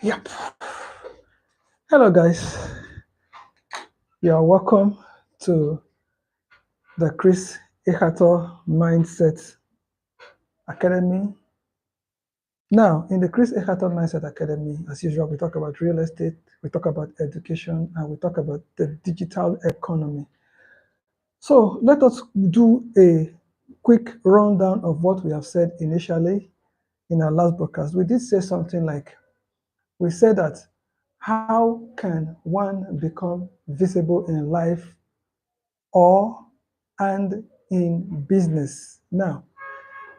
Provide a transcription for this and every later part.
Yep. Hello, guys. You are welcome to the Chris Echator Mindset Academy. Now, in the Chris Echator Mindset Academy, as usual, we talk about real estate, we talk about education, and we talk about the digital economy. So let us do a quick rundown of what we have said initially in our last broadcast. We did say something like, we said that how can one become visible in life or and in business? Now,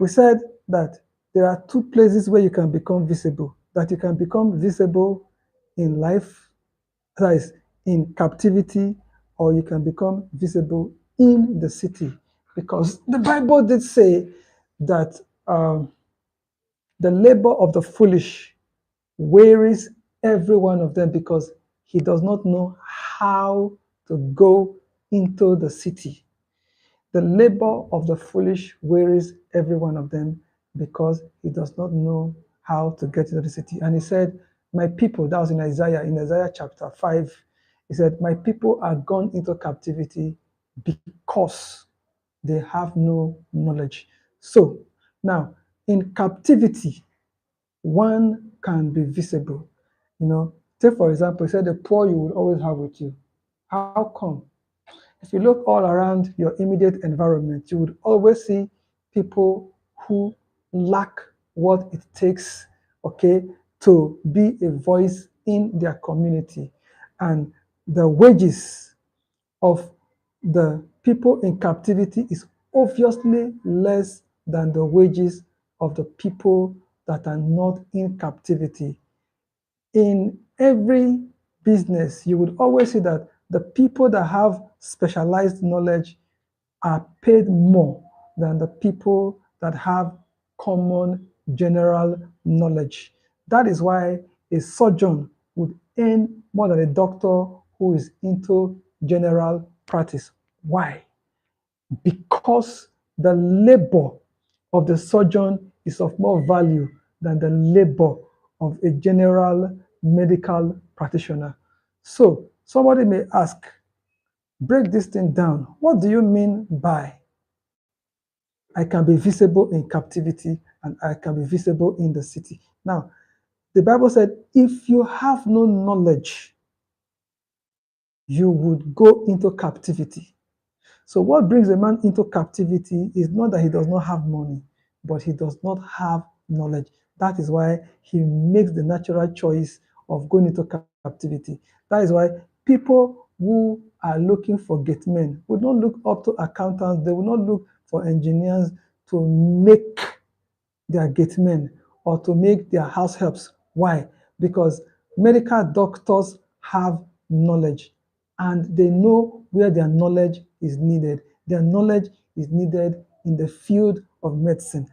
we said that there are two places where you can become visible, that you can become visible in life, that is, in captivity, or you can become visible in the city. Because the Bible did say that the labor of the foolish wearies every one of them because he does not know how to go into the city. The labor of the foolish wearies every one of them because he does not know how to get into the city. And he said, my people, that was in Isaiah chapter 5, he said, my people are gone into captivity because they have no knowledge. So now, in captivity, one can be visible. Take for example, he said the poor you will always have with you. How come? If you look all around your immediate environment, you would always see people who lack what it takes, okay, to be a voice in their community. And the wages of the people in captivity is obviously less than the wages of the people that are not in captivity. In every business, you would always see that the people that have specialized knowledge are paid more than the people that have common general knowledge. That is why a surgeon would earn more than a doctor who is into general practice. Why? Because the labor of the surgeon is of more value than the labor of a general medical practitioner. So somebody may ask, break this thing down. What do you mean by I can be visible in captivity and I can be visible in the city? Now, the Bible said, if you have no knowledge, you would go into captivity. So what brings a man into captivity is not that he does not have money, but he does not have knowledge. That is why he makes the natural choice of going into captivity. That is why people who are looking for gate men will not look up to accountants. They will not look for engineers to make their gate men or to make their house helps. Why? Because medical doctors have knowledge and they know where their knowledge is needed. Their knowledge is needed in the field of medicine.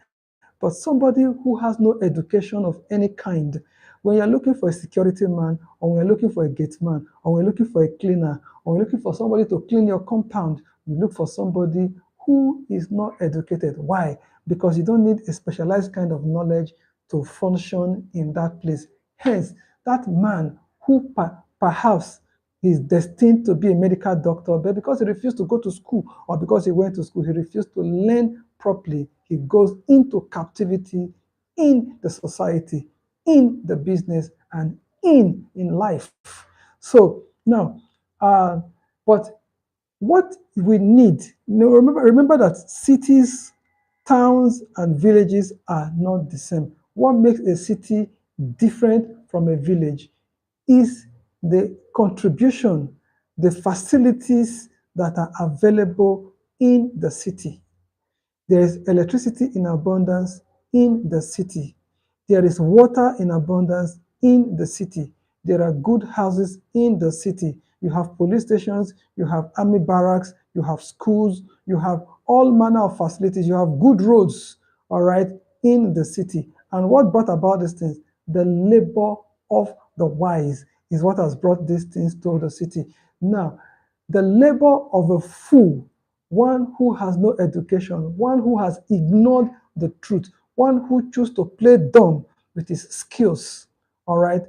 But somebody who has no education of any kind, when you're looking for a security man, or when you're looking for a gate man, or when you're looking for a cleaner, or when you're looking for somebody to clean your compound, you look for somebody who is not educated. Why? Because you don't need a specialized kind of knowledge to function in that place. Hence, that man who perhaps is destined to be a medical doctor, but because he refused to go to school or because he went to school, he refused to learn properly, he goes into captivity in the society, in the business, and in life. So now, but what we need, remember that cities, towns, and villages are not the same. What makes a city different from a village is the contribution, the facilities that are available in the city. There is electricity in abundance in the city. There is water in abundance in the city. There are good houses in the city. You have police stations, you have army barracks, you have schools, you have all manner of facilities, you have good roads, all right, in the city. And what brought about these things? The labor of the wise is what has brought these things to the city. Now, the labor of a fool, one who has no education, one who has ignored the truth, one who chooses to play dumb with his skills, all right,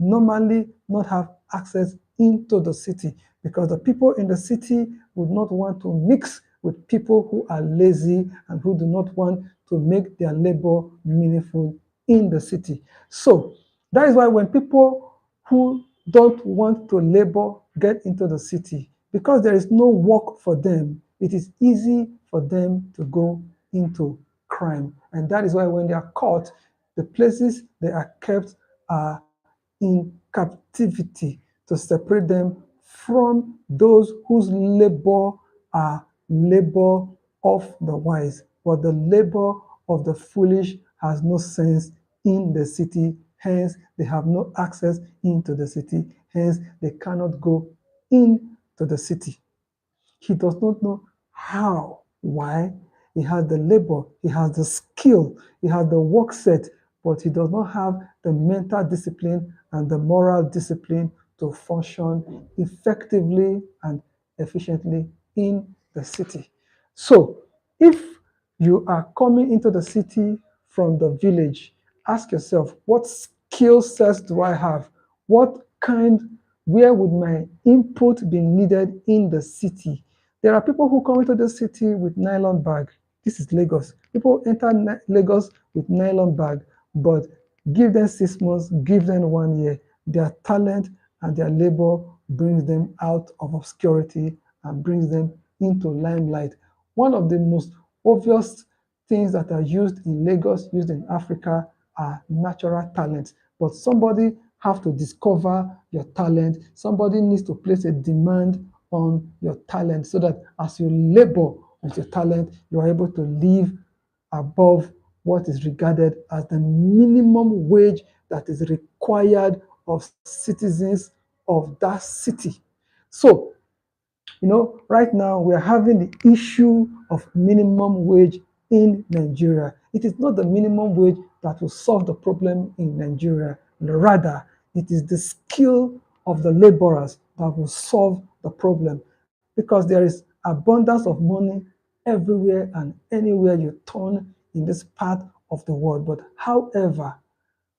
normally not have access into the city because the people in the city would not want to mix with people who are lazy and who do not want to make their labor meaningful in the city. So that is why when people who don't want to labor get into the city, because there is no work for them, it is easy for them to go into crime. And that is why when they are caught, the places they are kept are in captivity to separate them from those whose labor are labor of the wise. But the labor of the foolish has no sense in the city, hence they have no access into the city, hence they cannot go into the city. He does not know how. Why? He has the labor, he has the skill, he has the work set, but he does not have the mental discipline and the moral discipline to function effectively and efficiently in the city. So, if you are coming into the city from the village, ask yourself, what skill sets do I have? What kind, where would my input be needed in the city? There are people who come into the city with nylon bag. This is Lagos. People enter Lagos with nylon bag, but give them 6 months, give them 1 year. Their talent and their labor brings them out of obscurity and brings them into limelight. One of the most obvious things that are used in Lagos, used in Africa, are natural talents. But somebody have to discover your talent. Somebody needs to place a demand on your talent so that as you labor with your talent, you are able to live above what is regarded as the minimum wage that is required of citizens of that city. So, right now we're having the issue of minimum wage in Nigeria. It is not the minimum wage that will solve the problem in Nigeria. Rather, it is the skill of the laborers that will solve the problem because there is abundance of money everywhere and anywhere you turn in this part of the world. But however,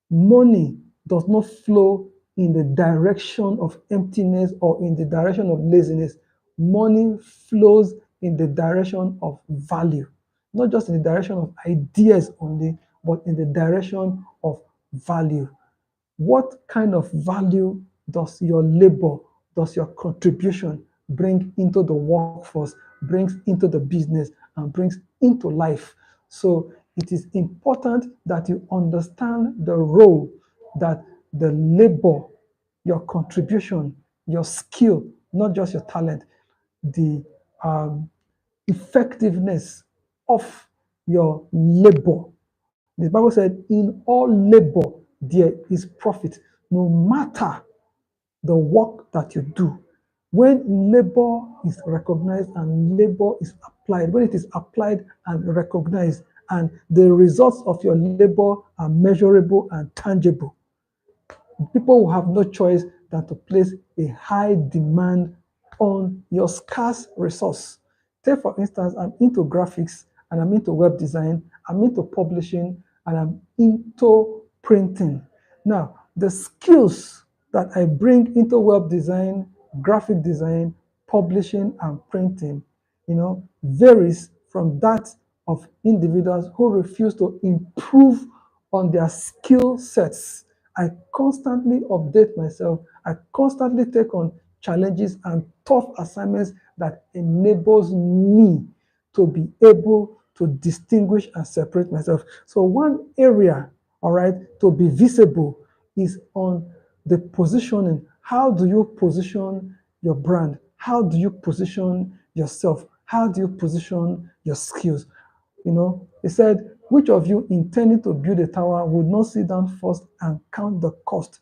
money does not flow in the direction of emptiness or in the direction of laziness. Money flows in the direction of value, not just in the direction of ideas only, but in the direction of value. What kind of value does your labor, does your contribution bring into the workforce, brings into the business, and brings into life? So it is important that you understand the role that the labor, your contribution, your skill, not just your talent, the um, effectiveness of your labor. The Bible said, in all labor, there is profit, no matter the work that you do. When labor is recognized and labor is applied, when it is applied and recognized, and the results of your labor are measurable and tangible, people will have no choice than to place a high demand on your scarce resource. Take, for instance, I'm into graphics and I'm into web design, I'm into publishing, and I'm into printing. Now, the skills that I bring into web design, graphic design, publishing, and printing, varies from that of individuals who refuse to improve on their skill sets. I constantly update myself. I constantly take on challenges and tough assignments that enables me to be able to distinguish and separate myself. So one area, all right, to be visible is on the positioning. How do you position your brand? How do you position yourself? How do you position your skills? He said, which of you intending to build a tower would not sit down first and count the cost?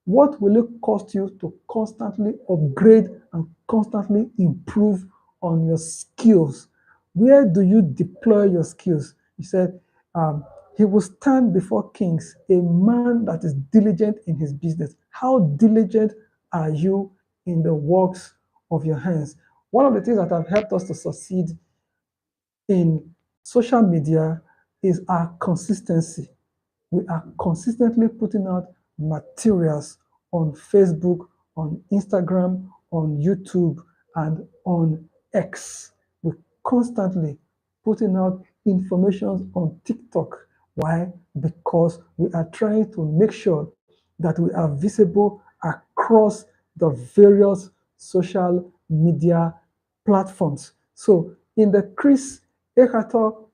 What will it cost you to constantly upgrade and constantly improve on your skills? Where do you deploy your skills? He said, he will stand before kings, a man that is diligent in his business. How diligent are you in the works of your hands? One of the things that have helped us to succeed in social media is our consistency. We are consistently putting out materials on Facebook, on Instagram, on YouTube, and on X. We constantly putting out information on TikTok. Why? Because we are trying to make sure that we are visible across the various social media platforms. So in the Chris Echator